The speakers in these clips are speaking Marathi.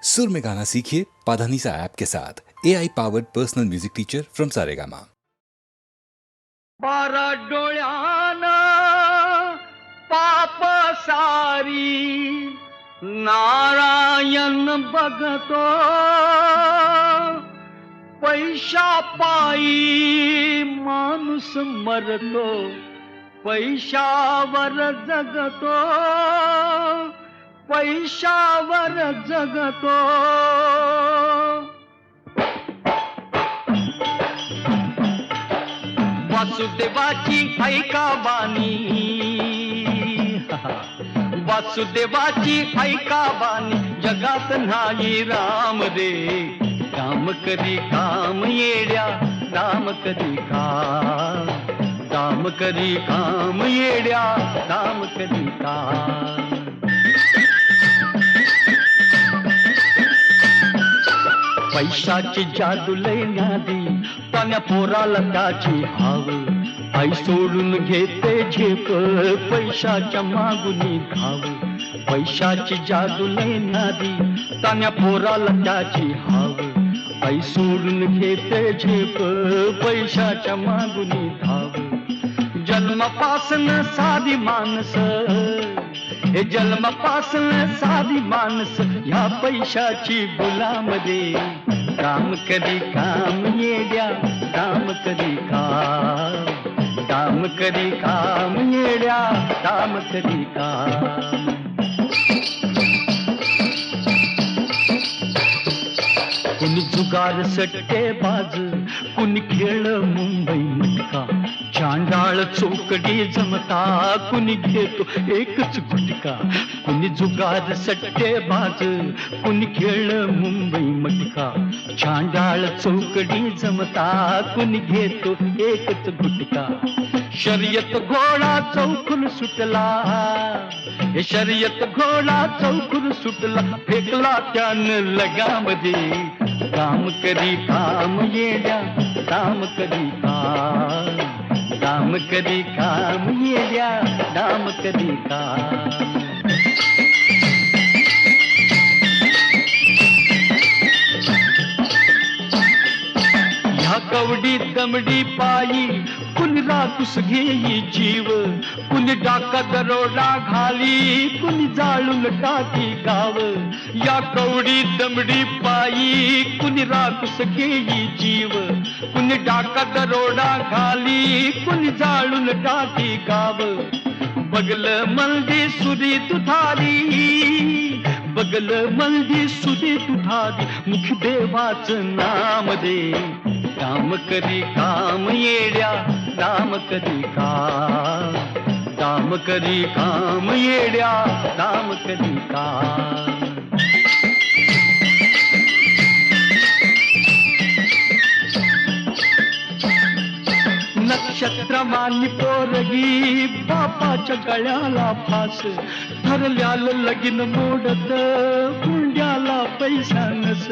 सुर में गाना सीखिए पाधानीसा ऐप के साथ AI powered personal music teacher from Saregama. 12 डोळ्यान पाप सारी नारायण बघतो, पैशा पायी माणूस मरतो, पैशावर जगतो, पैशावर जगतो। वासुदेवाची ऐका बानी, वासुदेवाची ऐका बानी, जगात नाही राम रे, राम करी काम येड्या, राम करी काम, राम करी काम येड्या, राम करी काम। पैशाची जादू लय नादी, पाण्या पोराला त्याची हाव, आई सोडून घेते झेप, पैशाच्या मागुनी धाव। पैशाची जादू लय नादी, तान्या पोराला त्याची हाव, आई सोडून घेते झेप, पैशाच्या मागुनी धाव। जन्मापासून साधी माणस, हे जन्मापासून साधी माणस, ह्या पैशाची गुलाम रे, काम करी काम येड्या, काम करी काम, काम करी काम येड्या, काम करी काम। कुणी जुगार सट्टे बाज, कुणी खेळ मुंबई मटका, चांडाळ चौकडी जमता, कुणी घेतो एकच गुटका। कुणी जुगार सट्टे बाज, कुणी खेळ मुंबई मटका, चांडाळ चौकडी जमता, कुणी घेतो एकच गुटका। शर्यत घोडा चौकून सुटला, हे शर्यत घोडा चौकून सुटला, फेकला त्यानं लगामध्ये, काम करी काम येड्या, काम करी काम, काम करी काम येड्या, काम करी काम। ह्या कवडी दमडी पायी कुणी रातूस घेई जीव, कुणी डाका दरोडा घाली, कुणी जाळून टाकी गाव। या कवडी दमडी पायी कुणी रातूस घेई जीव, कुणी डाका दरोडा घाली, कुणी जाळून टाकी गाव। बगल मल्दी सुरी तुथारी, बगल मल्दी सुरी तुथारी, मुख देवाचं नाम दे, काम करी काम येड्या, काम करी काम, काम करी काम येड्या, काम करी काम। नक्षत्रमानी पोरगी, बापाच्या गळ्याला फास, ठरल्यालं लगीन मोडत, हुंड्याला पैसा नस।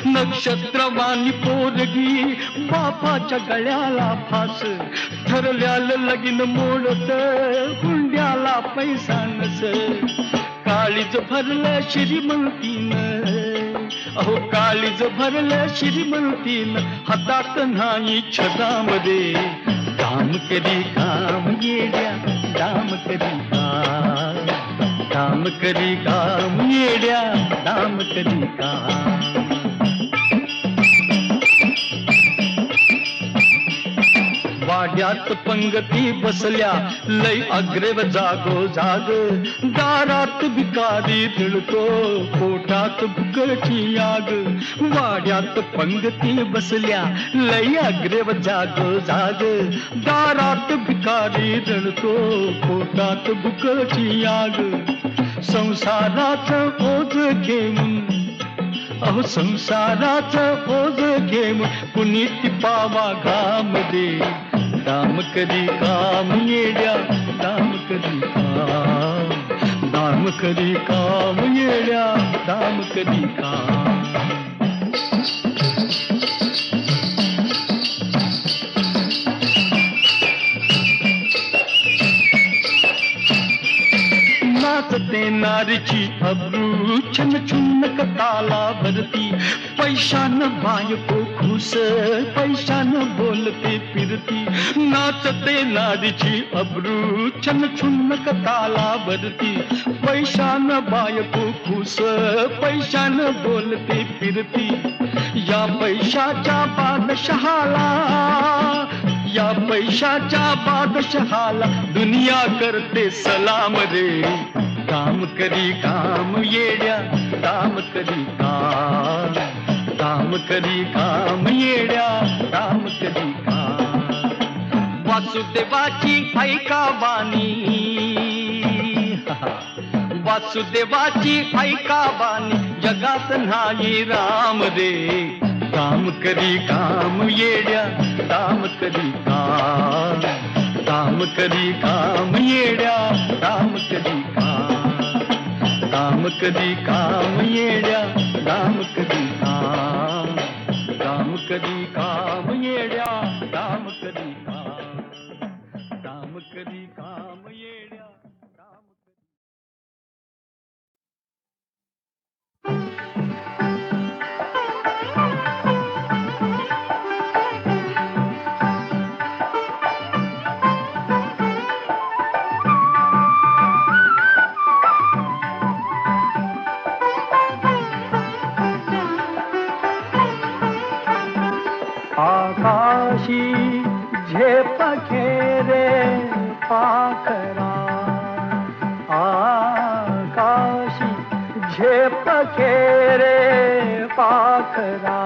नक्षत्रमानी पोरगी, बापाच्या गळ्याला फास, ठरल्यालं लगीन मोडत, हुंड्याला पैसा नस। काळीज भरलं श्रीमंतीनं, अहो काळीज भरलं श्रीमंतीनं, हातात नाही छदामध्ये, काम करी काम येड्या, काम करी काम, काम करी काम येड्या, काम करी काम। वाड्यात पंगती बसल्या, लय अग्रेव जागो जाग, दारात भिकारी धुळतो, पोटात भुकची आग। वाड्यात पंगती बसल्या, लय अग्रेव जागो जाग, दारात भिकारी धुळतो, पोटात भुकची आग। संसाराचं ओझ घेऊन, अहो संसाराचं ओझ घेऊन, कुणी टिपावा घाम दे, काम करी काम येड्या, काम करी काम, काम करी काम येड्या, काम करी काम। नाचते नारीची अब्रू छन छुन्न ताला भरती, पैशानं बायको खुस, पैशानं बोलते फिरती. नाचते नारीची अब्रू छन छुन्न ताला भरती, पैशानं बायको खुस, पैशानं बोलते फिरती. या पैशाच्या बादशहाला, या पैशाच्या बादशहाला दुनिया करते सलाम रे. काम करी काम येड्या, काम करी काम, काम करी काम येड्या, काम करी काम. वासुदेवाची ऐका बानी, वासुदेवाची ऐका बानी, जगात नाही राम रे. काम करी काम येड्या, काम करी काम, काम करी काम येड्या, काम करी काम, काम करी काम येड्या, काम करी काम, काम करी काम येड्या, काम करी काम, काम करी काम येड्या, काम करी. आकाशी झेप घेरे पाखरा, आकाशी झेप घेरे पाखरा.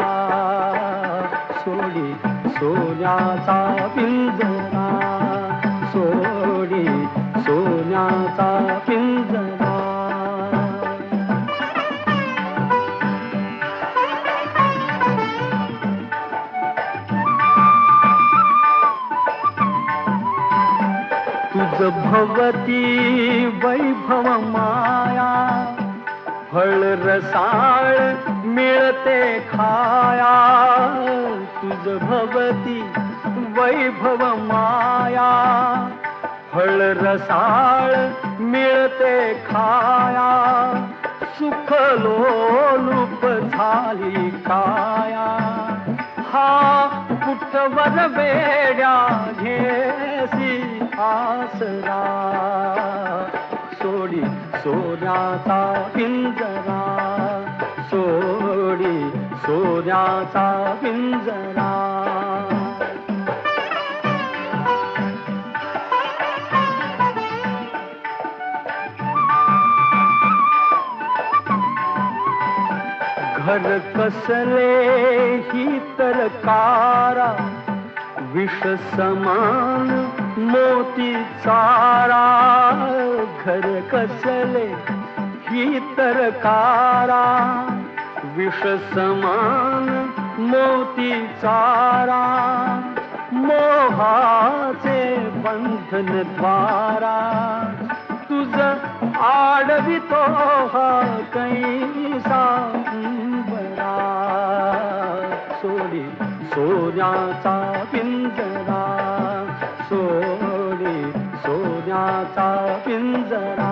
सोडी सोन्याचा पिंजरा, सोडी सोन्याचा पिंजरा. तुझ भवती वैभव माया, फळ रसाळ मिळते खाया. तुझ भवती वैभव माया, फळ रसाळ मिळते खाया. सुख लोलूप झाली काया, हा कुठवर वेड्या घेसी आसरा. सोडी सोन्याचा पिंजरा, सोडी सोन्याचा पिंजरा. घर कसले ही तर कारा, विष समान मोती चारा. घर कसले ही तर कारा, विष समान मोती चारा. मोहाचे बंधन द्वारा, तुझ आडवितो हा कैसा बरा. सोडी सोन्याचा पिंजरा, सोडी सोन्याचा पिंजरा.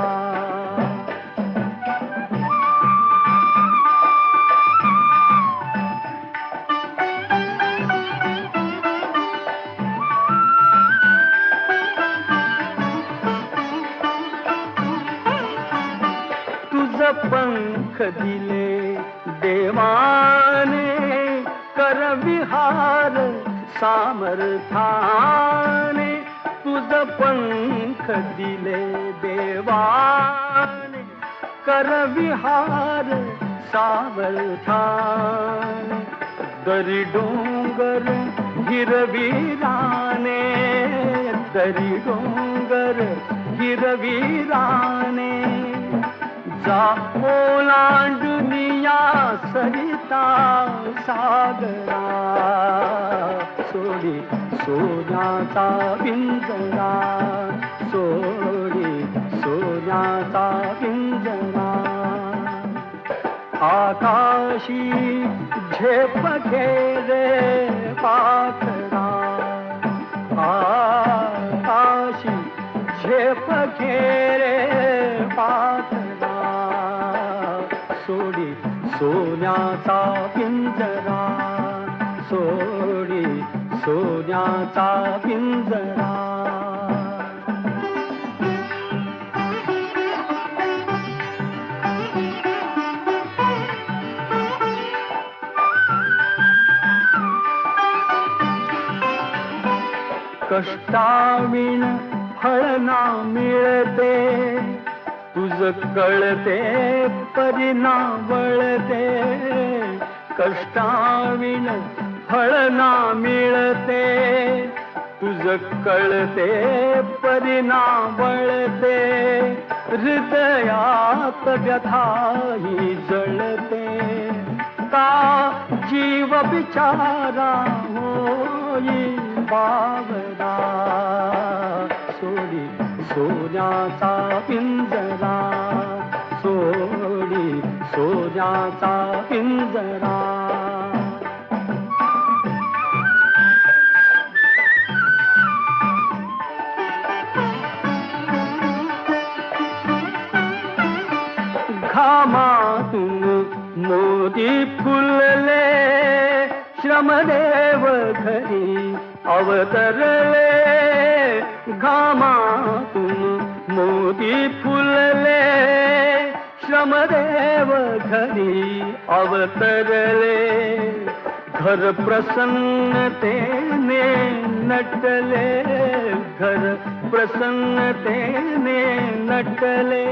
पंख दिले देवाने, कर विहार सामर्थाने. तुझ पंख दिले देवाने, कर विहार सामर्थाने. दरी डोंगर हिरवीराने, दरी डोंगर हिरवीराने. जा ओलांडुनिया सरिता सागरा. सोडी सोन्याचा पिंजरा, सोडी सोन्याचा पिंजरा. आकाशी झेप घेरे पाखरा, आकाशी झेप घेरे पाखरा. सोन्याचा पिंजरा सोडी सोन्याचा पिंजरा. कष्टाविण फळ ना मिळते तुझ कळते परिणा वळते. कष्टाविण फळ ना मिळते तुझ कळते परिणा वळते. हृदयात व्यथाही जळते का जीव बिचारा होई बावरा. सोडी सोन्याचा पिंजरा सोडी सोन्याचा पिंजरा. घामातून मोती फुलले श्रमदेव घरी अवतरले. घामातून मोती फुलले श्रमदेव घरी अवतरले. घर प्रसन्नतेने नटले घर प्रसन्नतेने नटले.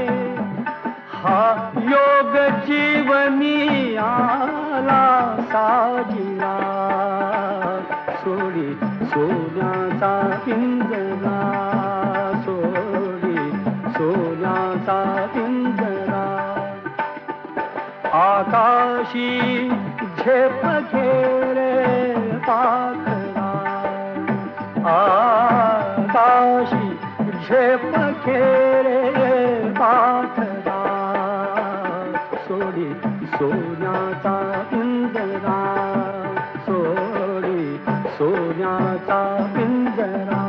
हा योग जीवनी आला साजिला. सोडी सोन्याचा पिंजरा सोडी सोन्याचा पिंजरा. आकाशी झेप घेरे पाखरा आकाशी झेप घेरे पाखरा. सोडी सोन्याचा पिंजरा सोडी सोन्याचा पिंजरा.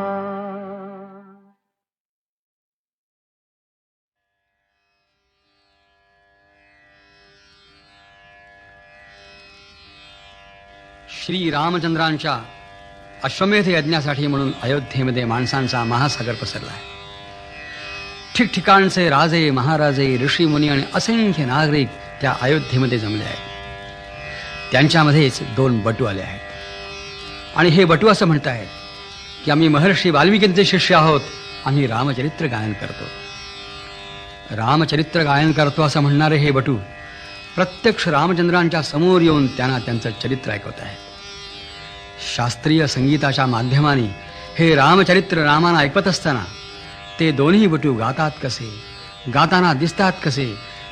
श्री रामचंद्रांच्या अश्वमेध यज्ञासाठी म्हणून अयोध्येमध्ये माणसांचा महासागर पसरला आहे. ठिकठिकाणचे राजे महाराजे ऋषी मुनी आणि असंख्य नागरिक त्या अयोध्येमध्ये जमले आहेत. त्यांच्यामध्येच 2 बटू आले आहेत आणि हे बटू असं म्हणत आहेत की आम्ही महर्षी वाल्मिकींचे शिष्य आहोत. आम्ही रामचरित्र गायन करतो. रामचरित्र गायन करतो असं म्हणणारे हे बटू प्रत्यक्ष रामचंद्रांच्या समोर येऊन त्यांना त्यांचं चरित्र ऐकवत आहेत. शास्त्रीय संगीताच्या माध्यमाने हे रामचरित्र रामाना ऐकवत असताना ते दोन्ही बटू गातात कसे, गाताना दिसतात कसे,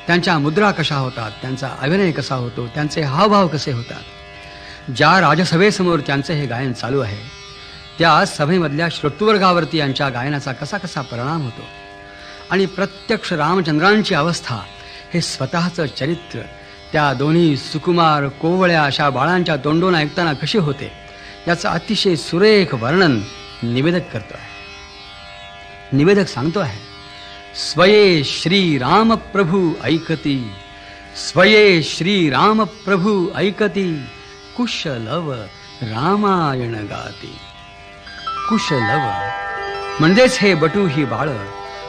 त्यांच्या मुद्रा कशा होतात, त्यांचा अभिनय कसा होतो, त्यांचे हावभाव कसे होतात. ज्या राजसभेसमोर त्यांचे हे गायन चालू आहे त्या सभेमधल्या श्रोतृवर्गावरती यांच्या गायनाचा कसा कसा परिणाम होतो आणि प्रत्यक्ष रामचंद्रांची अवस्था हे स्वतःचं चरित्र त्या दोन्ही सुकुमार कोवळ्या अशा बाळांच्या तोंडून ऐकताना कशी होते याचं अतिशय सुरेख वर्णन निवेदक करतो आहे. निवेदक सांगतो आहे, स्वये श्री राम प्रभु ऐकती, स्वये श्री राम प्रभु ऐकती, कुशलव रामायण गाती. कुशलव म्हणजेच हे बटू ही बाळ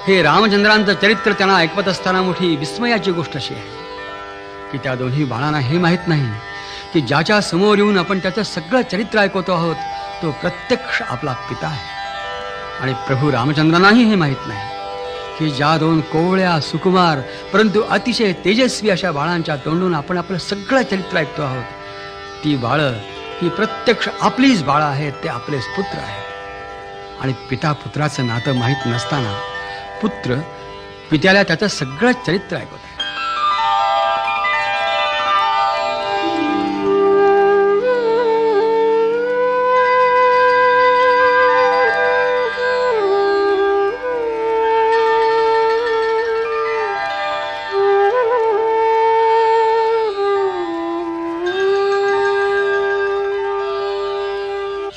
हे रामचंद्रांचं चरित्र त्यांना ऐकवत असताना मोठी विस्मयाची गोष्ट अशी आहे की त्या दोन्ही बाळांना हे माहीत नाही की ज्याच्या समोर येऊन आपण त्याचं सगळं चरित्र ऐकवतो आहोत तो प्रत्यक्ष आपला पिता आहे. आणि प्रभू रामचंद्रांनाही हे माहीत नाही की ज्या 2 कोवळ्या सुकुमार परंतु अतिशय तेजस्वी अशा बाळांच्या तोंडून आपण आपलं सगळं चरित्र ऐकतो आहोत ती बाळं ही प्रत्यक्ष आपलीच बाळं आहेत, ते आपलेच पुत्र आहेत. आणि पिता पुत्राचं नातं माहीत नसताना पुत्र पित्याला त्याचं सगळं चरित्र ऐकवत आहे.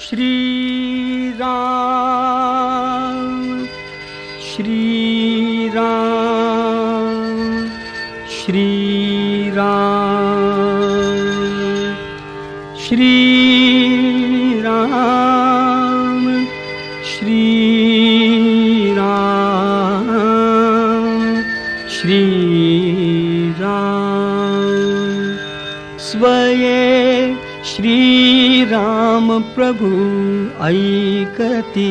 श्रीराम श्रीराम श्री राम श्री राम श्री राम स्वये श्री राम प्रभु ऐकती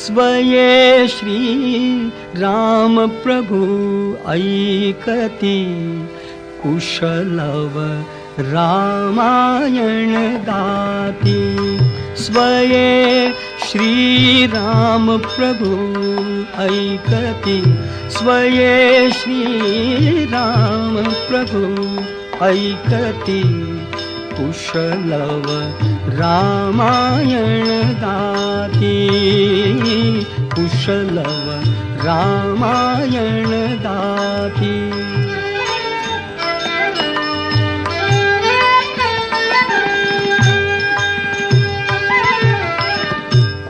स्वये श्री राम प्रभु ऐकती कुशलव रामायण गाती स्वये श्री राम प्रभु ऐकती स्वये श्री राम प्रभु ऐकती कुशलव रामायण गाती कुशलव रामायण गाती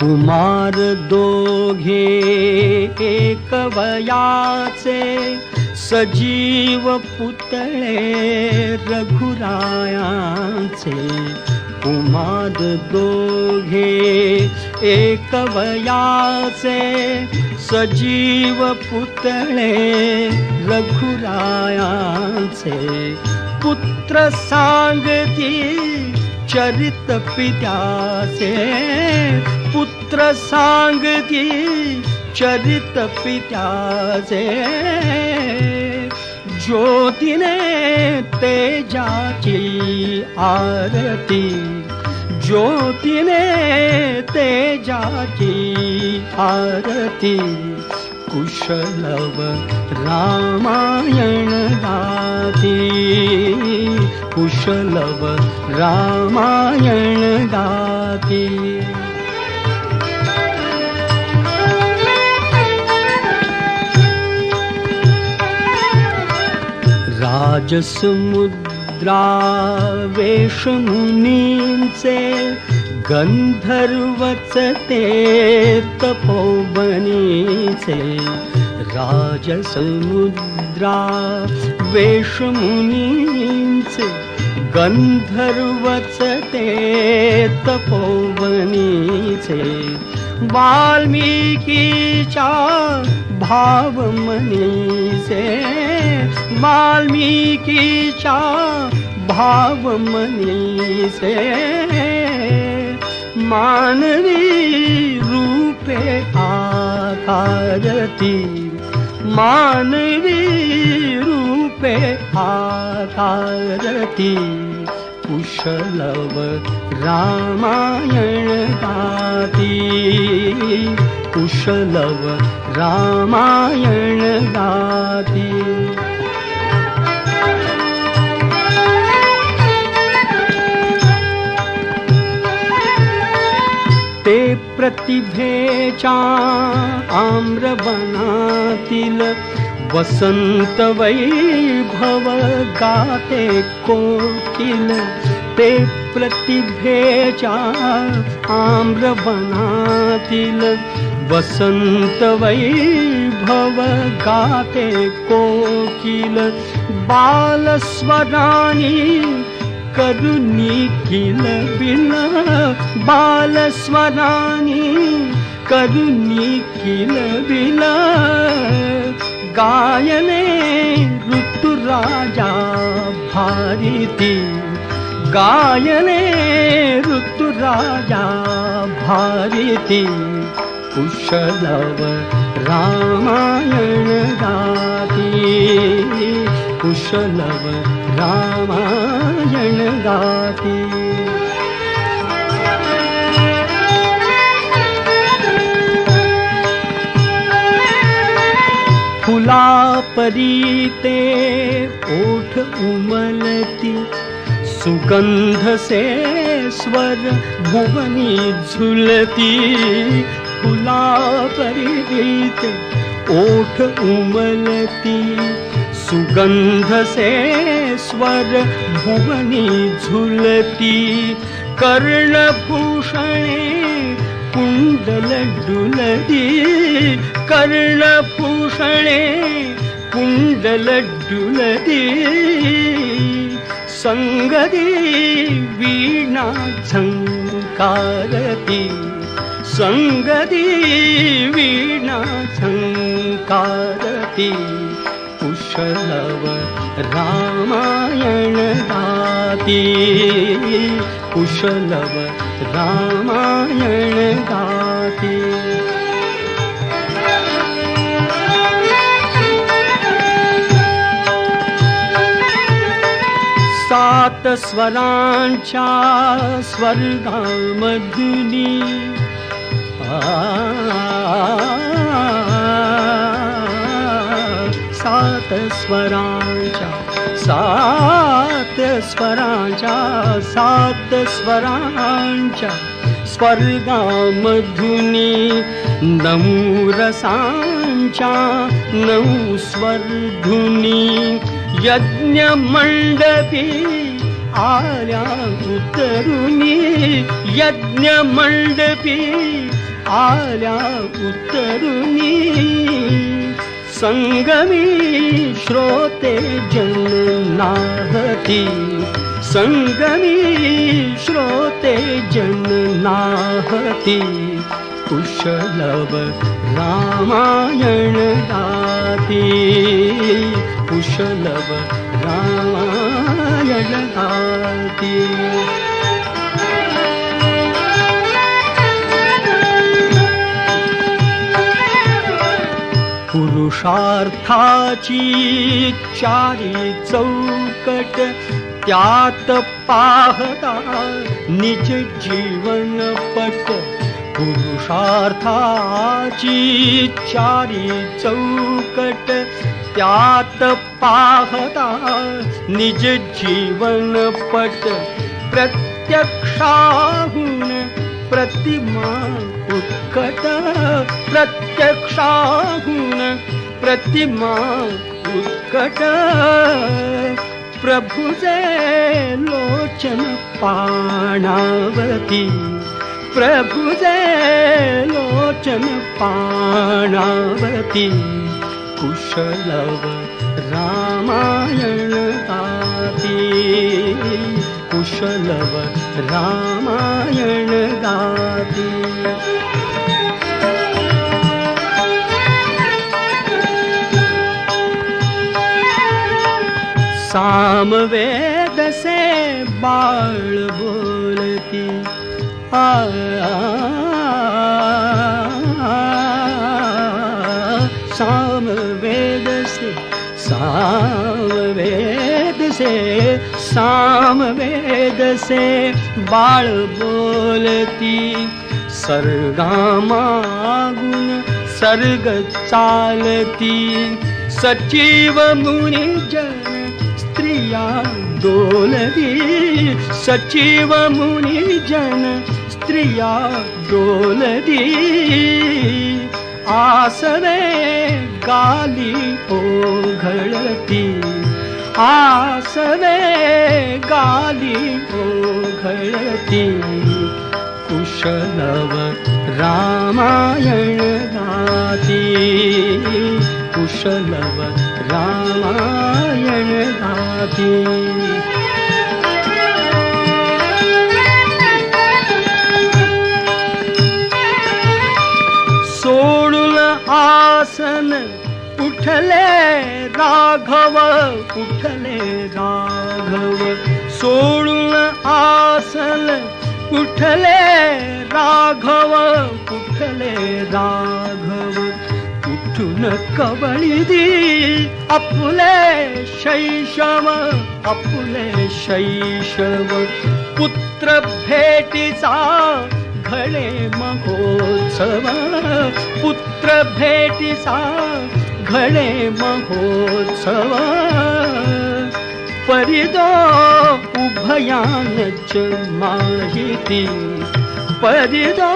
कुमार दोघे एक वयाचे सजीव पुतळे रघुरायांचे कुमार दोघे एक वयाचे सजीव पुतळे रघुरायांचे पुत्र सांगती चरित पित्याचे पुत्र सांगती चरित पित्याचे ज्योतीने तेजाची आरती ज्योतीने तेजाची आरती कुशलव रामायण गाती कुशलव रामायण गाती राजसमुद्रा वेशमुनींचे गंधर्वच ते तपोवनीचे राजसमुद्रा वेशमुनींचे गंधर्वच ते तपोवनीचे वाल्मिकीच्या भावमनीचे वाल्मिकीच्या भावमनीचे मानवी रूपे आकारती मानवी रूपे आकारती कुशलव रामायण गाती कुशलव रामायण गाती ते प्रतिभेच्या आम्रवनातील वसंत वैभव गाते कोकिल ते प्रतिभेच्या आम्रवनातील वसंत वैभव गाते कोकिल बालस्वरानी करुणी किल बिल बालस्वरानी करुणी किल बिल गायने ऋतुराजा भारती गायने ऋतुराजा भारती कुशलव रामायण गाती कुशलव रामायण गाती फुला परीते ओठ उमलती सुगंध से स्वर भुवनी झुलती फुला परीते ओठ उमलती सुगंध से स्वर भुवनी झुलती कर्णभूषणे कुंडल डुलती कर्णभूषणे कुंडल डुलती संगदी वीणा झंकारती, संगदी वीणा झंकारती, कुशलव रामायण गाती, कुशलव रामायण गाती. सात स्वरांच्या स्वर्गामधुनी सात स्वरांच्या स्वर्गामधुनी नऊ रसांच्या नऊ स्वरधुनी यज्ञ मंडपी आल्या उतरुनी, यज्ञ मंडपी आल्या उतरुनी, संगमी श्रोते जननाहती, संगमी श्रोते जननाहती, कुशलव रामायण गाती, कुशलव रामायण गाती. पुरुषार्थाची चारी चौकट त्यात पाहता निज जीवन पट, पुरुषार्थाची चारी चौकट त्यात पाहता निज जीवन पट, प्रत्यक्षाहून प्रतिमा उत्कट, प्रत्यक्षाहून प्रतिमा उत्कट, प्रभुजे लोचन पाणावती, प्रभुजे लोचन पाणावती, कुशलव रामायण गाती, कुशलव रामायण गाती. सामवेद से बाळ बोलती, सामवेद से बाळ बोलती, सर्गामागून सर्ग चालती, सचिव मुनिजन स्त्रिया डोलती, सचिव मुनिजन स्त्रिया डोलती, आसवे गाली ओघळती, आसवे गाली ओघळती, कुशलव रामायण गाती, कुशलव रामायण गाती. सोडून आसन उठले राघव, उठले राघव, सोडून आसन उठले राघव, उठले राघव, उठून कवळी आपुले शैशव, आपुले शैशव, पुत्र भेटीचा घडे महोत्सव, पुत्र भेटीचा घडे महोत्सव, परिदो उभयानच माहिती, परिदो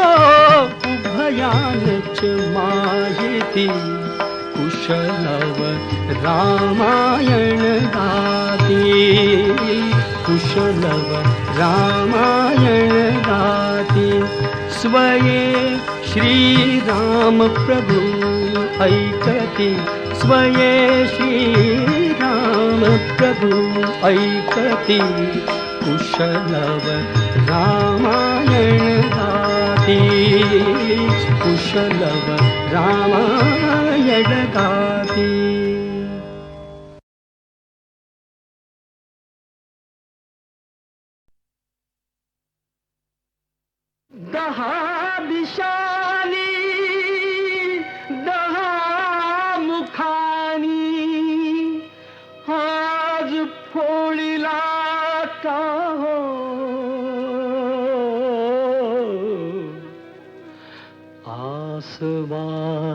उभयानच माहिती, कुशलव रामायण गाती, कुशलव रामायण गाती. स्वये श्रीराम प्रभु ऐकती, आवये श्रीराम प्रभु ऐकती कुशलव रामायण गाती कुशलव रामायण गाती. दहा दिशानी दहा मुखानी आज फोळीला का हो आसवातया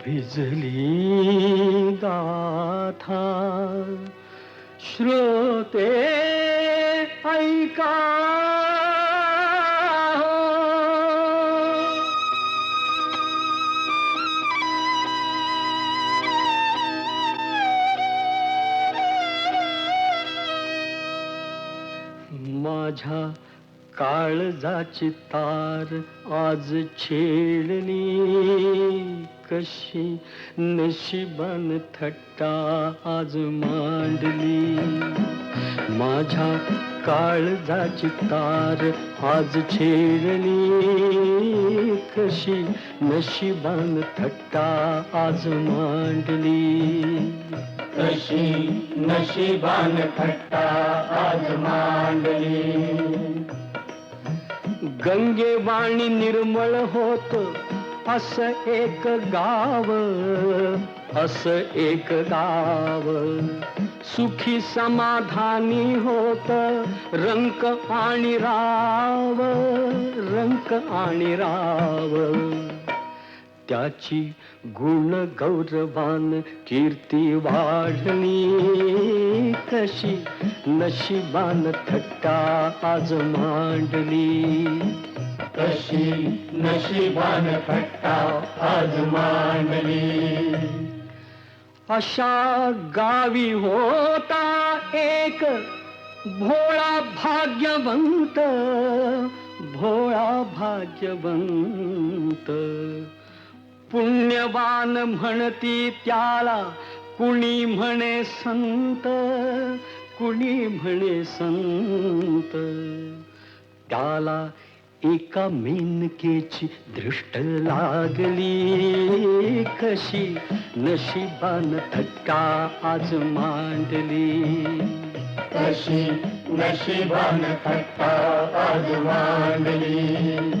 भिजली गाथा श्रोते ऐका माझ्या काळजाची तार आज छेडली कशी नशिबान थट्टा आज मांडली. माझ्या काळजाची तार आज छेडली कशी नशिबान थट्टा आज मांडली. कशी नशिबान थट्टा आज मांडली. गंगेवाणी निर्मळ होत असं एक गाव असं एक गाव सुखी समाधानी होत रंक आणि राव रंक आणि राव. त्याची गुण गौरवान कीर्ती वाढली कशी नशिबान थट्टा आज मांडली. कशी नशिबान थट्टा आज मांडली. अशा गावी होता एक भोळा भाग्यवंत भोळा भाग्यवंत. पुण्यवान म्हणती त्याला कुणी म्हणे संत कुणी म्हणे संत. त्याला एका मेनकेची दृष्ट लागली कशी नशिबान थट्टा आज मांडली. कशी नशिबान थट्टा आज मांडली.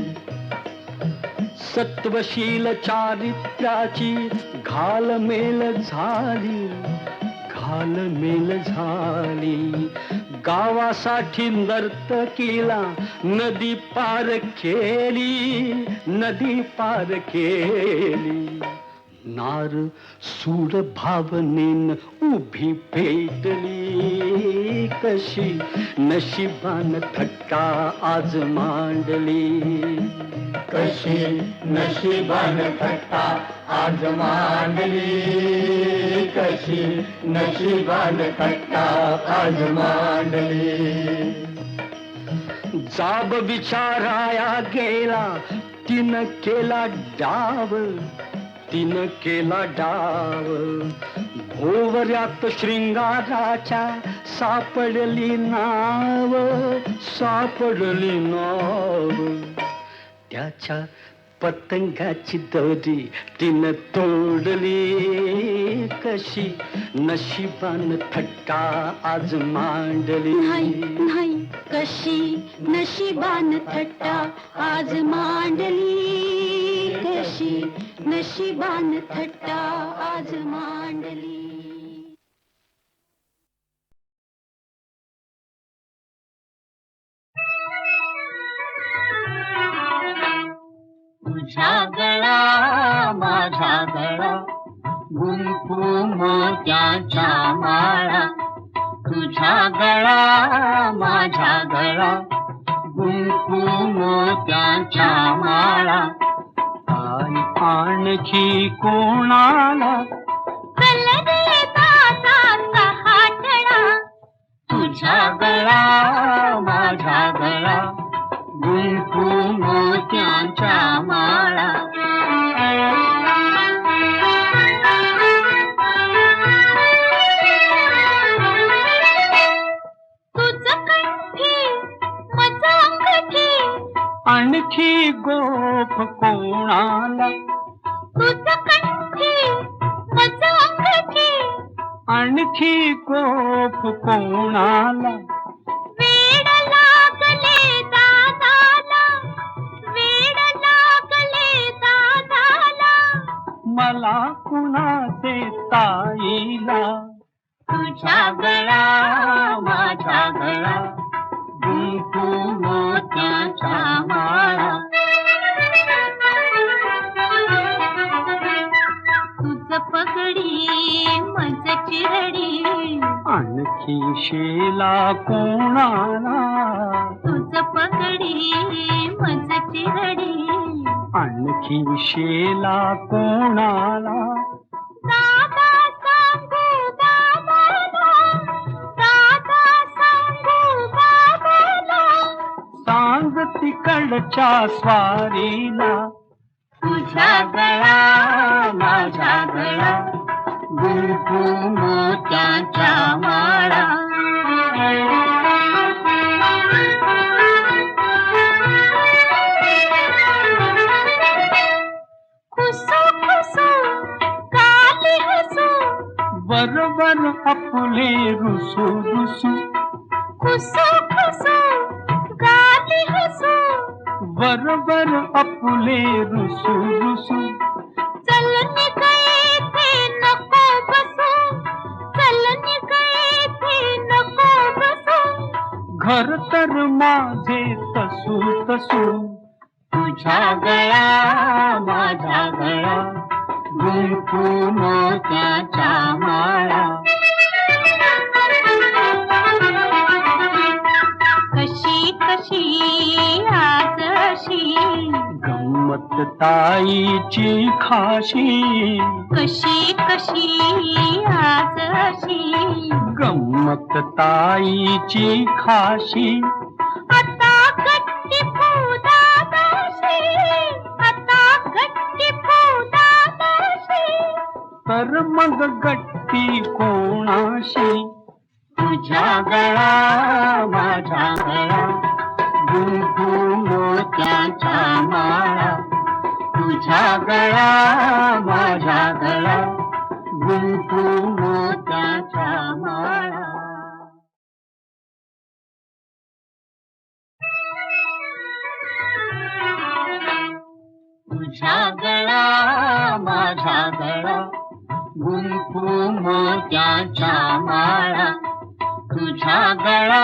सत्वशील चारित्र्याची घालमेल झाली घालमेल झाली. गावासाठी नर्तकीला नदी पार केली नदी पार केली. नार सूर भावनेन उभी पेटली कशी नशिबान थट्टा आज मांडली. कशी नशिबान थट्टा आज मांडली. कशी नशिबान थट्टा आज मांडली. जाब विचाराया गेला तिनं केला डाव तिनं केला डाव. भोवऱ्यात शृंगाराच्या सापडली नाव सापडली नाव. त्याच्या पतंगाची दोरी तिनं तोडली कशी नशिबान थट्टा आज मांडली. नाही कशी नशिबान थट्टा आज मांडली. कशी नशिबान थट्टा आज मांडली. तुझा गळा माझा गळा गुंफू मोत्याच्या माळा. तुझा गळा माझा गळा गुंफू मोत्याच्या माळा. आणखी कोणाला तुझा गळा माझा गळा गुंफू मोत्याच्या माळा. आणखी गोफ कोणाला तुझ कंठी मज अंगठी आणखी गोफ कोणाला वेड लागले दादाला वेड लागले दादाला मला कुणाचे ताईला तुझ्या गळा माझ्या गळा कुंकू मोत्याच्या माळा तुझ पगडी मज चिरडी आणखी शेला कोणाला तुझ पगडी मज चिरडी आणखी शेला कोणाला दादा सांगू बाबाला दादा सांगू बाबाला सांग तिकडच्या स्वारीला तुझ्या गळा माझ्या गळा कुंकू मोत्याच्या माळा खुसू खुसू काली हसू बरोबर आपले रुसू रुसू खुसू खुसू काली हसू बरोबर आपले रुसू रुसू चल निघे थे नको बसू चल निघे थे नको बसू घर तर माझे तसू तसू तुझ्या गळा माझ्या गळा कुंकू मोत्याच्या माळा कशी कशी आज अशी गंमत ताईची खाशी कशी कशी आज अशी गंमत ताईची खाशी आता गट्टी दादाशी आता गट्टी दादाशी तर मग गट्टी कोणाशी तुझ्या गळा माझ्या गळा कुंकू मोत्याच्या माळा तुझ्या गळा माझ्या गळा कुंकू मोत्याच्या माळा तुझ्या गळा माझ्या गळा कुंकू मोत्याच्या माळा तुझ्या गळा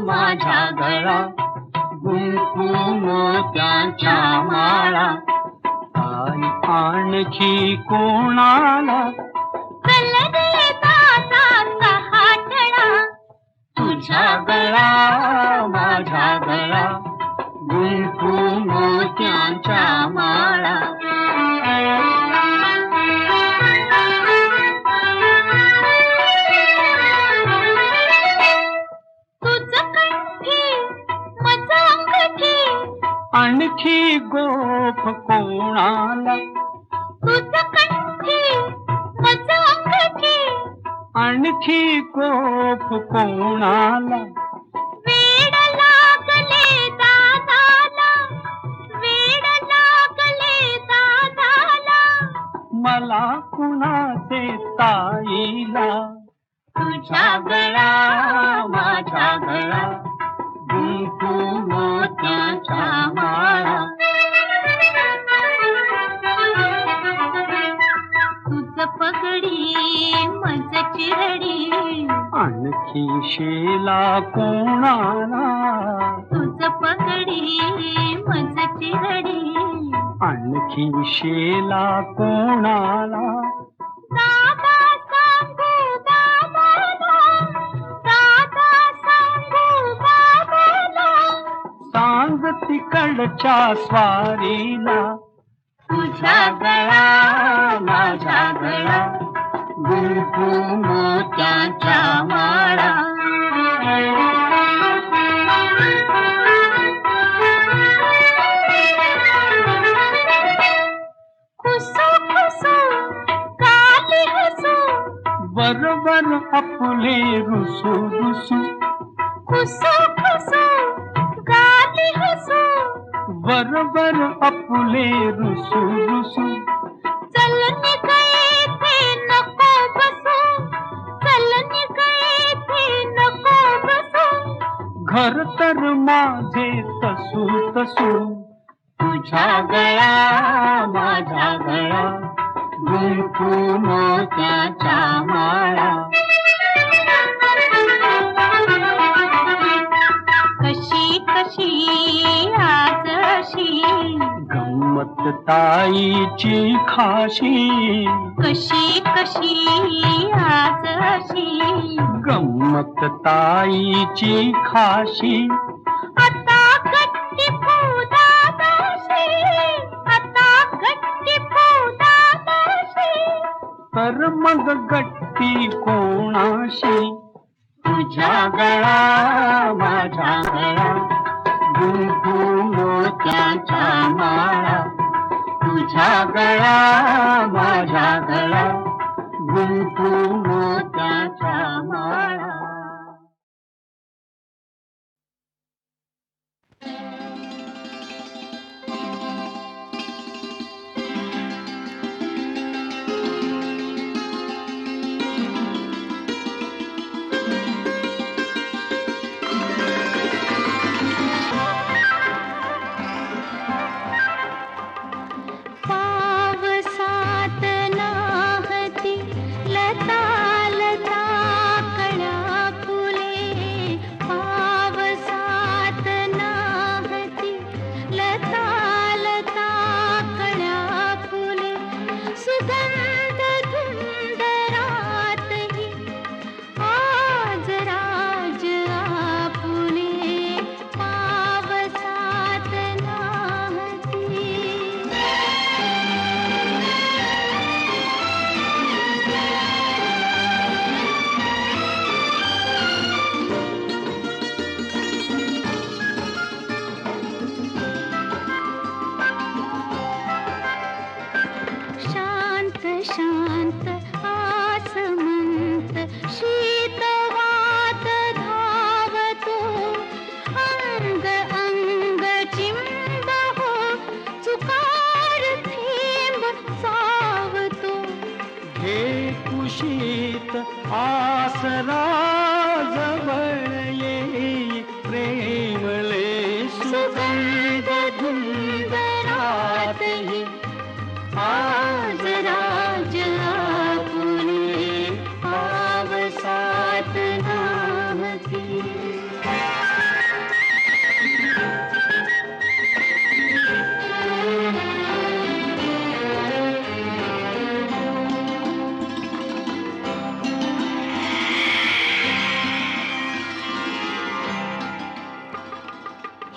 माझ्या गळा कुंकू मोत्याच्या माळा ताई आणखी कोणाला चल रे दादाचा हाटळा तुझ्या गळा माझ्या गळा कुंकू मोत्याच्या माळा तुझ कंठी मज अंगठी आणखी गोफ कोणाला तुझ कंठी मज अंगठी आणखी गोफ कोणाला वेड लागले दादाला वेड लागले दादाला मला कुणाचे ताईला तुझ्या गळा माझ्या गळा कुंकू मोत्याच्या माळा तुझ पगडी मज चिरडी आणखी शेला कोणाला तुझ पगडी मज चिरडी आणखी शेला कोणाला दादा सांगू बाबाला दादा सांगू बाबाला सांग तिकडच्या स्वारीला तुझ्या गळा माझ्या गळा कुंकू मोत्याच्या माळा खुसू खुसू काली हसू बरोबर आपले रुसू रुसू खुसू खुसू काली हसू बरोबर अपुले रुसू रुसू. चल निघे थे नको बसू, चल निघे थे नको बसू. घर तर माझे तसू तसू. तुझ्या गळा माझा गळा गुंफू मोत्याच्या माळा. कशी कशी आज अशी, गंमत ताईची खाशी. कशी कशी आज अशी. गंमत ताईची खाशी. आता गट्टी फौदादाशी, आता गट्टी फौदादाशी. तर मग गट्टी कोणाशी. तुझ्या गळा माझा गळा गुंफू मोत्याच्या माळा. तुझ्या गळा माझा गळा गुंफू मोत्याच्या माळा. पावसात नाहती लता लता कळ्या फुले. पावसात नाहती लता लता कळ्या फुले. सुगंध धुंदरातही आज राज आपुले. पावसात नाहती. शांत शांत आसमंत शीतवात धावतो. अंग अंग चिंब हो चुकार थेंब सावतो. हे कुशीत आसरा जवळ ये प्रेमले. सुगंध धुंदरातही आज राज आपुले. पावसात नाहती.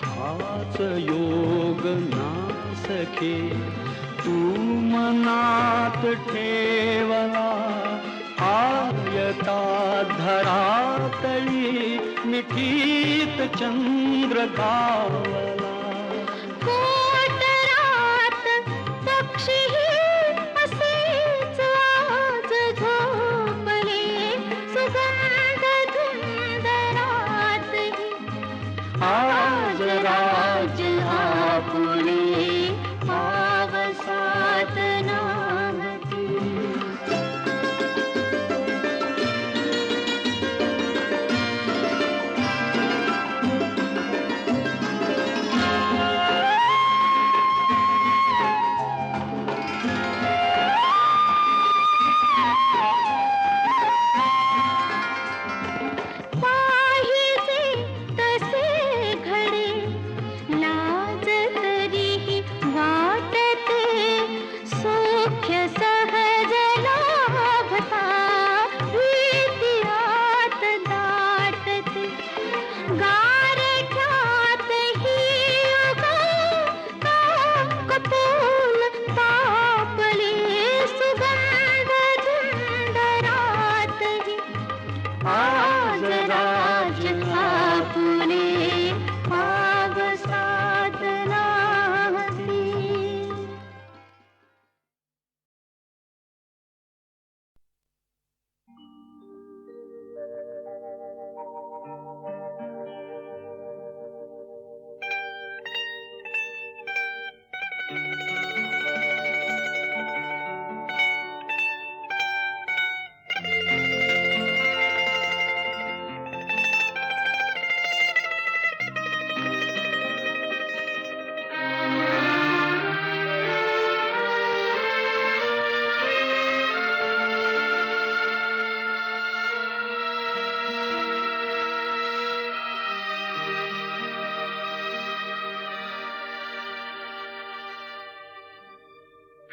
हाच योग ना सखे तू मनात ठेवला. आयता धरातळी मिठीत चंद्र गावला. कोटरात पक्षीही असेच आज झोपले. सुगंध धुंदरातही आज राज आपुले. पावसात नाहती.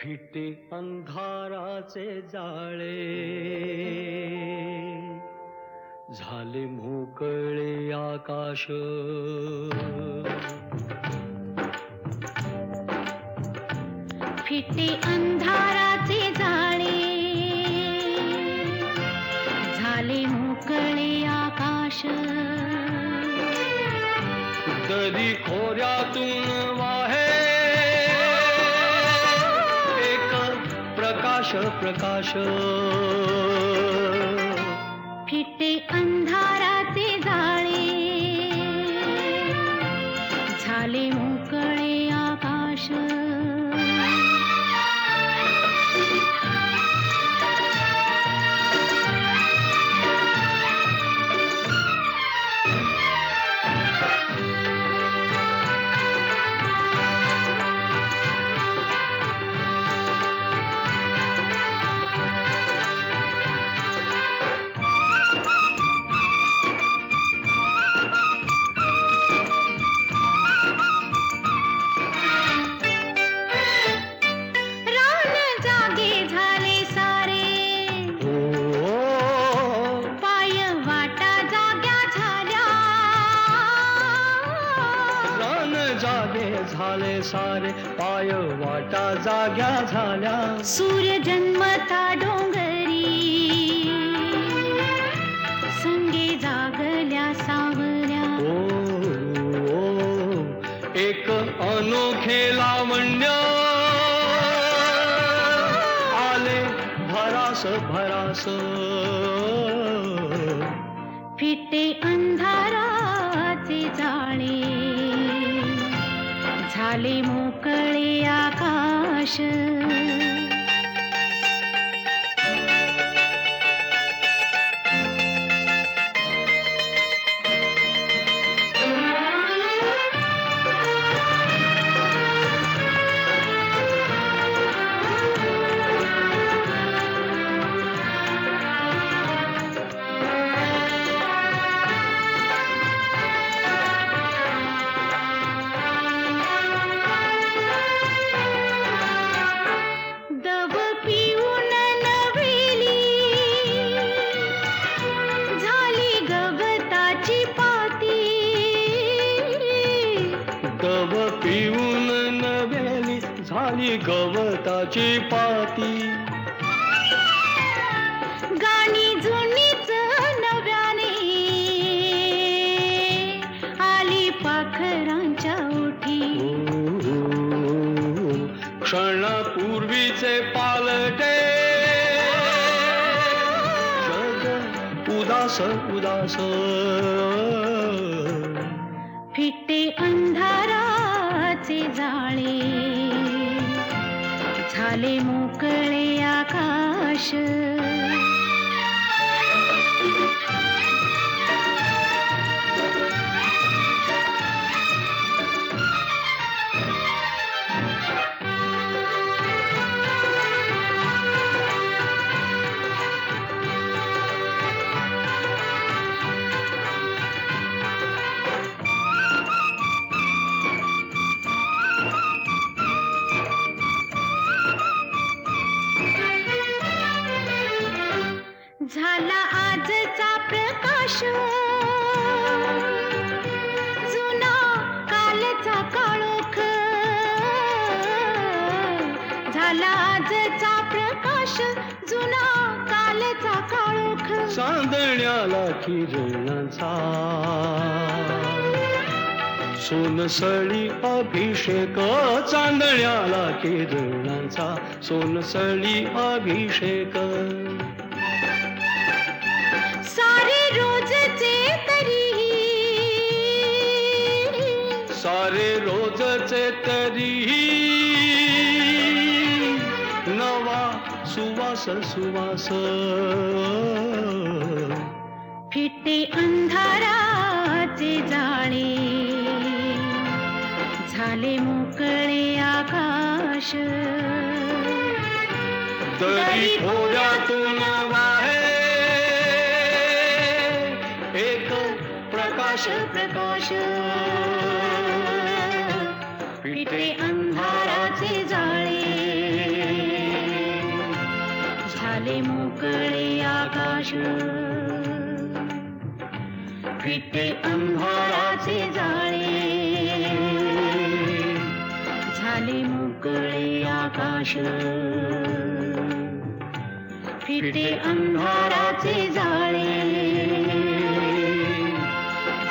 फिटे अंधाराचे जाळे झाले मोकळे आकाश फिटे अंधाराचे जाळे झाले मोकळे आकाश दरी खोऱ्यातून वाहे एक प्रकाश प्रकाश फिटे अंधाराचे जाळे झाले मोकळे आकाश झाले सारे पाय वाटा जाग्या झाल्या सूर्य जन्मता डोंगरी संगे जागल्या सावल्या ओ एक अनोखे लावण्य आले भरास भरास फिटे अंधाराचे जाळे झाले मोकळे आकाश पिऊन नव्याली झाली गवताची पाती गाणी जुनीच नव्याने आली पाखरांच्या ओठी क्षणापूर्वीचे पालटे जग उदास उदास फिटे अंधाराचे जाळे झाले मोकळे आकाश झाला आजचा प्रकाश जुना कालचा काळोख झाला आजचा प्रकाश जुना कालचा काळोख चांदण्याला किरणाचा सोनसळी अभिषेक चांदण्याला किरणाचा सोनसळी अभिषेक सारे रोजचे तरी सारे रोजचे तरी नवा सुवास सुवास फिटे अंधाराचे जाळे झाले मोकळे आकाश दरी खोऱ्यातून वाहे एक प्रकाश प्रकाश फिटे अंधाराचे जाळे मोकळे आकाश फिटे अंधाराचे जाळे झाले मोकळे आकाश फिटे अंधाराचे जाळे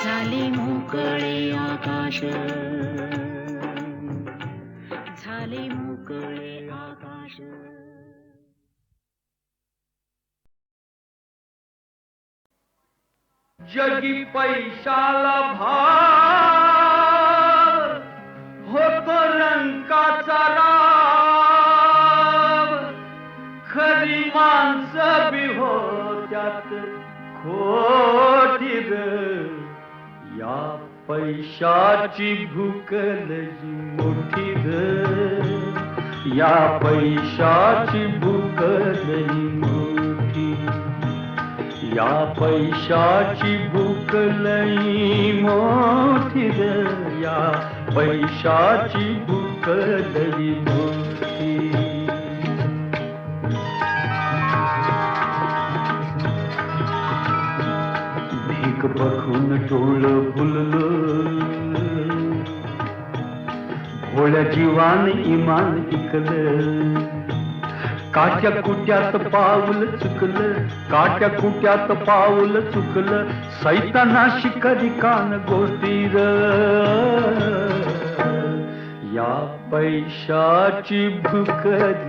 झाले मोकळे आकाश झाले मोकळे आकाश. जगी पैशाला भाव होतो रंकाचा राव खरी माणसं बी होत्यात खोटी ग या पैशाची भूक लई मोठी ग या पैशाची भूक लई मोठी या पैशाची भूक लई मोठी ग या पैशाची भूक लई मोठी. भीक बघून डोळ फुललं भोळ्या जीवान इमान इकलं काट्या कुट्यात पाऊल चुकलं काट्या कुट्यात पाऊल चुकलं सैतानाशी कधी कान गोष्टीर या पैशाची भूक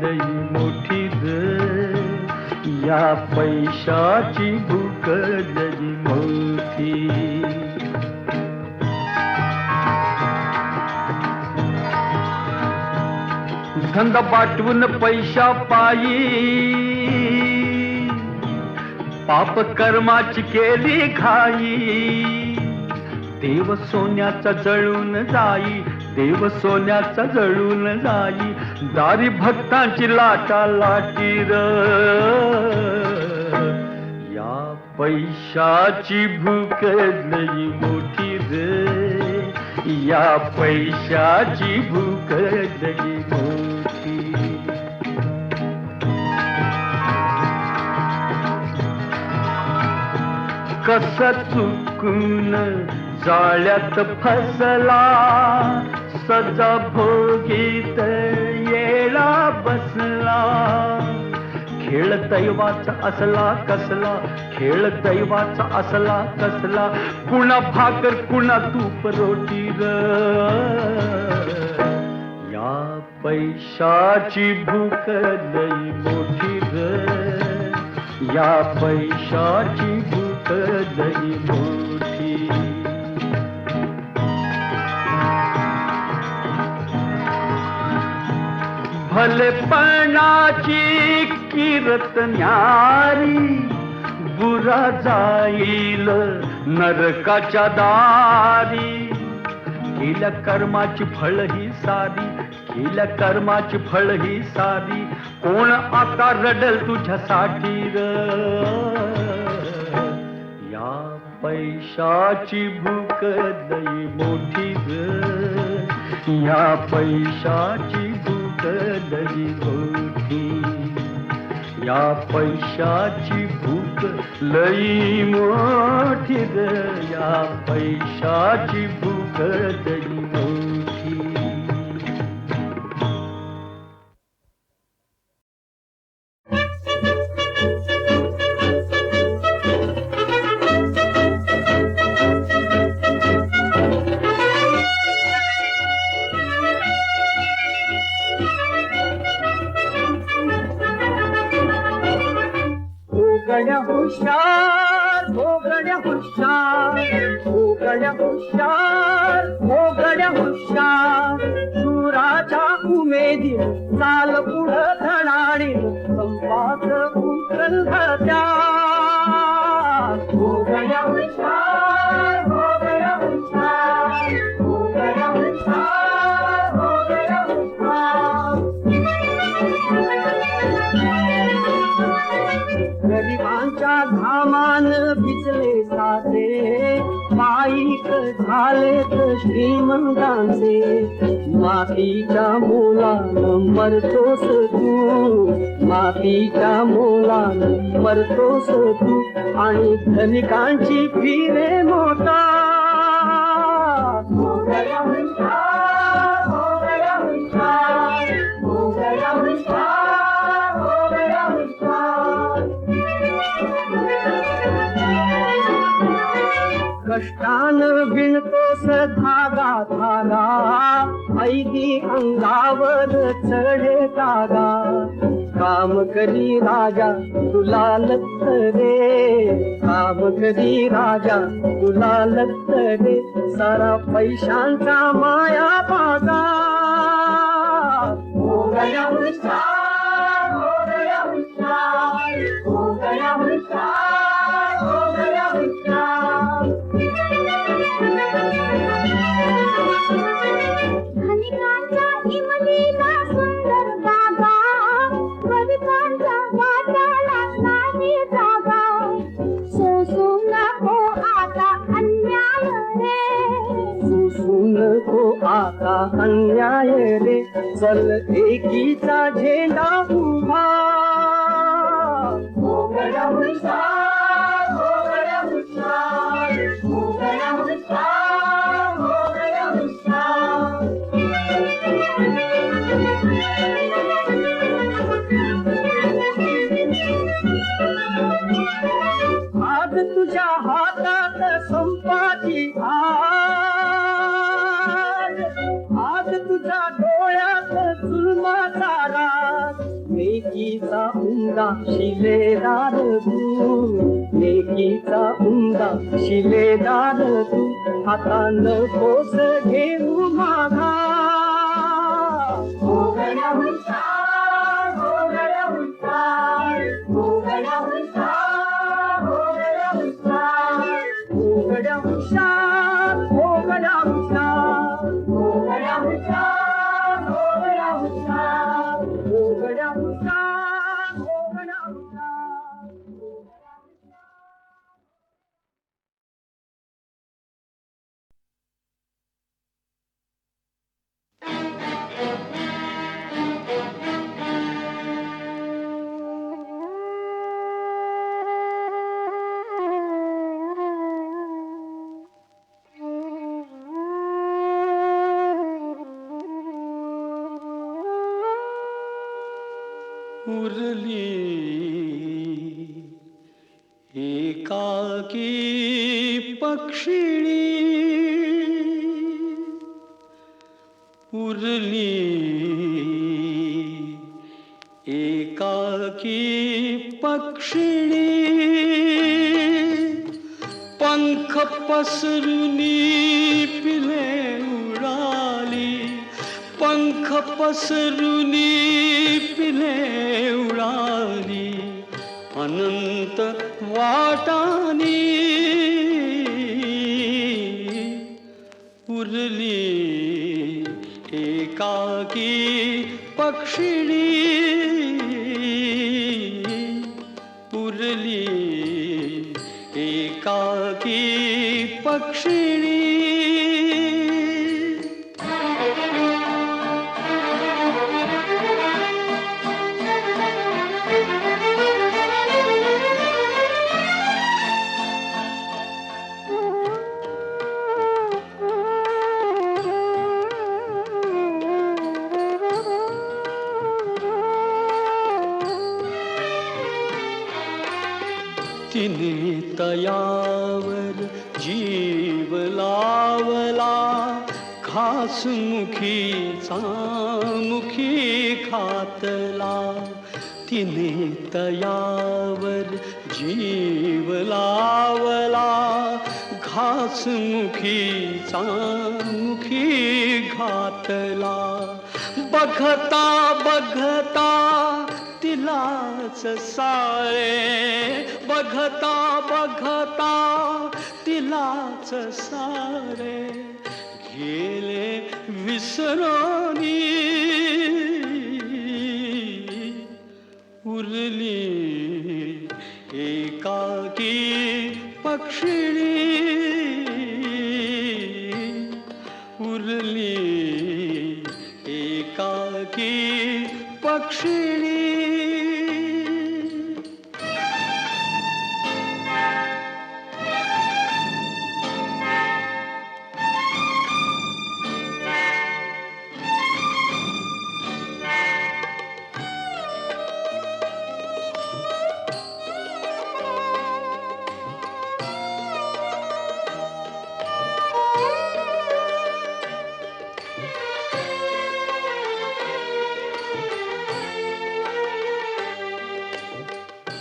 लई मोठी ग या पैशाची भूक लई मोठी. धंदा पाठवून पैशा पायी पाप कर्माची केली घाई देव सोन्याचा जळून जाई देव सोन्याचा जळून जाई दारी भक्तांची लाटा लाटीर या पैशाची भूक लई मोठी ग या पैशाची भूक लई मोठी. कस चुकून जाळ्यात फसला सजा भोगीत येळा बसला खेळ दैवाचा असला कसला खेळ दैवाचा असला कसला कुणा भाकर कुणा तूप रोटी ग या पैशाची भूक लई मोठी ग या पैशाची भूक लई मोठी. भलेपणाची किरत न्यारी बुरा जाईल नरकाच्या दारी केल्या कर्माची फळ ही सारी केल्या कर्माची फळ ही सारी कोण आता रडल तुझ्यासाठी र या पैशाची भूक लई मोठी ग या पैशाची भूक लई मोठी या पैशाची भूक लई मोठी ग या पैशाची भूक लई मोठी. गड्या हुशार हो गड्या हुशार हो गड्या हुशार हो गड्या हुशार सुराच्या उमेदी चाल पुढं धडाडी संपात उतरल्या हो गड्या हुशार हो गड्या हुशार हो गड्या हुशार हो गड्या हुशार. गरिबांच्या घामान भिजले साचे पायी पीक झालेत श्रीमंतांचे, मातीच्या मोलानं मरतोस तू, मातीच्या मोलानं मरतोस तू, आणि धनिकांची फिरे मोठा. हो गया हुशार, हो गया हुशार, हो गया हुशार, हो गया हुशार. कष्टानं विणतोस धागा धागा, ऐदी अंगावर चढे कागा. काम करी राजा तुला लक्ष रे, काम करी राजा तुला लक्ष रे, सारा पैशांचा माया बागा. हो गया हुशार, हो गया हुशार, हो गया हुशार, हो गया हुशार. धनिकांच्या इमलीला सुंदर जागा, गरिबांच्या वाट्याला नाही जागा. सोसू नको आता अन्याय रे, सोसू नको आता अन्याय रे, चल एकीचा झेंडा उभा. हो गया हुशार, हो गया हुशार, हो गया हुशार, हो गया हुशार. आज तुझ्या हातात संपाची आज, आज तुझ्या डोळ्यात जुलमाचा राग. नेकीचा उंदा शिलेदार तू, नेकीचा उंदा शिलेदार तू, आता नकोस घेऊ मागा. हो गया हुशार, हो गया हुशार, हो गया हुशार, हो गया हुशार, हो गया हुशार, हो गया हुशार, हो गया हुशार, हो गया हुशार, हो गया हुशार, हो गया हुशार. उरली एकाकी पक्षिणी, उरली एकाकी पक्षिणी. पंख पसरुनी पिले उडाली, पंख पसरुनी पिले उडाली, अनंत वाटानी. उरली एकाकी पक्षिणी, उरली एकाकी पक्षिणी. तिने तयावर जीव लावला, घासमुखीचा मुखी खातला. तिने तयावर जीव लावला, घासमुखीचा मुखी घातला. बघता बघता तिलाच सारे, बघता बघता तिलाच सारे, गेले विसरानी. उरली एकाकी पक्षिणी, पक्षिणी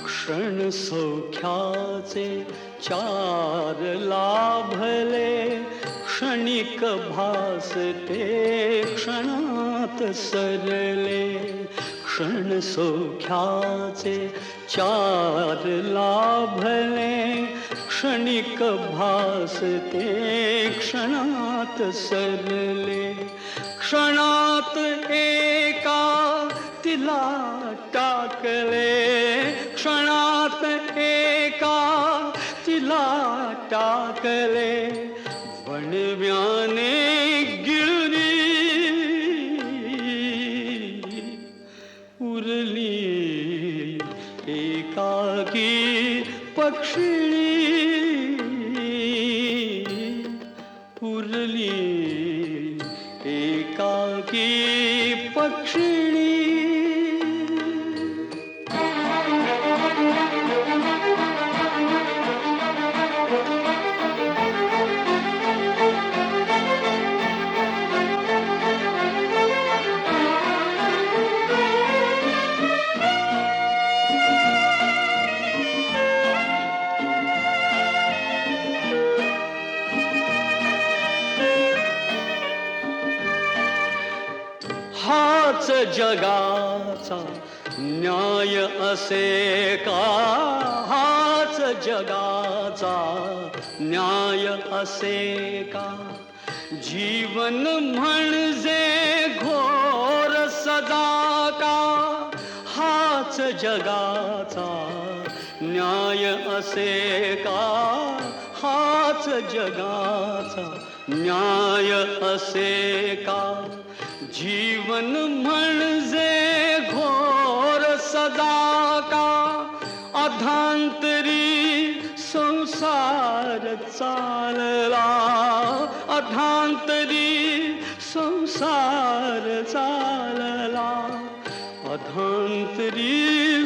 क्षण सौख्याचे चार लाभले क्षणिक भासते क्षणात सरले क्षण सौख्याचे चार लाभले क्षणिक भासते क्षणात सरले क्षणात एका तिला टाकले क्षणात एका तिला टाकले वणव्याने गिळली उरली एकाकी पक्षिणी उरली एकाकी पक्षिणी हाच जगाचा न्याय असे का हाच जगाचा न्याय असे का जीवन म्हणजे घोर सदा का हाच जगाचा न्याय असे का हाच जगाचा न्याय असे का जीवन म्हणजे घोर सदा का अधांतरी संसार चालला अधांतरी संसार चालला अधांतरी